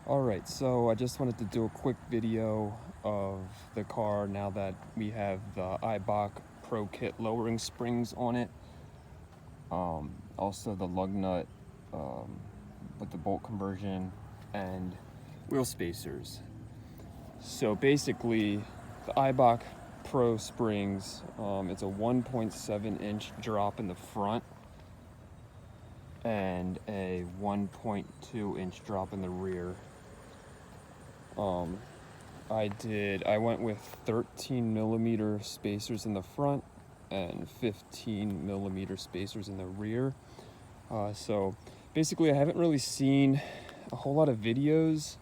Alright, so I just wanted to do a quick video of the car now that we have the Eibach Pro-Kit lowering springs on it. Also the lug nut with the bolt conversion and wheel spacers. So basically the Eibach Pro springs, it's a 1.7 inch drop in the front and a 1.2 inch drop in the rear. I went with 13mm spacers in the front and 15mm spacers in the rear. So basically I haven't really seen a whole lot of videos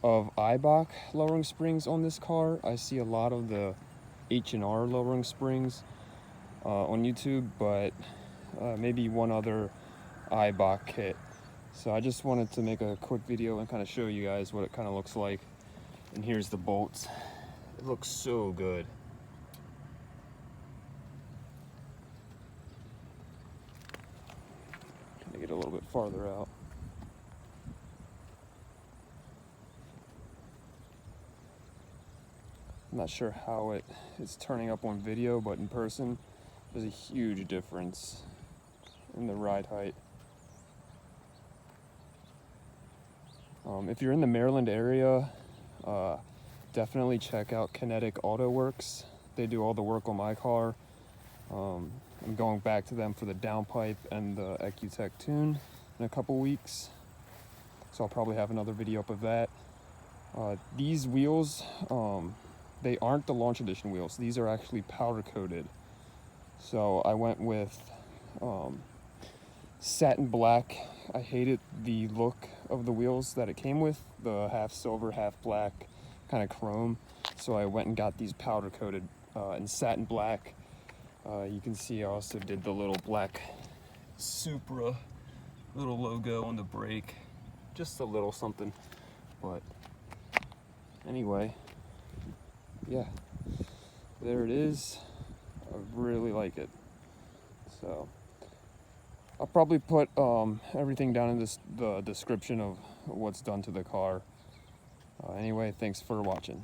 of Eibach lowering springs on this car. I see a lot of the H&R lowering springs on YouTube, but maybe one other Eibach kit. So I just wanted to make a quick video and kind of show you guys what it kind of looks like. And here's the bolts. It looks so good. Trying to get a little bit farther out. I'm not sure how it is turning up on video, but in person, there's a huge difference in the ride height. If you're in the Maryland area, definitely check out Kinetic Auto Works. They do all the work on my car. I'm going back to them for the downpipe and the EcuTech tune in a couple weeks, so I'll probably have another video up of that. These wheels, they aren't the launch edition wheels. These are actually powder coated. So I went with satin black. I hated the look of the wheels that it came with, the half silver, half black kind of chrome. So I went and got these powder coated in satin black. You can see I also did the little black Supra little logo on the brake. Just a little something, but anyway, yeah, there it is. I really like it. So I'll probably put everything down in the description of what's done to the car. Anyway, thanks for watching.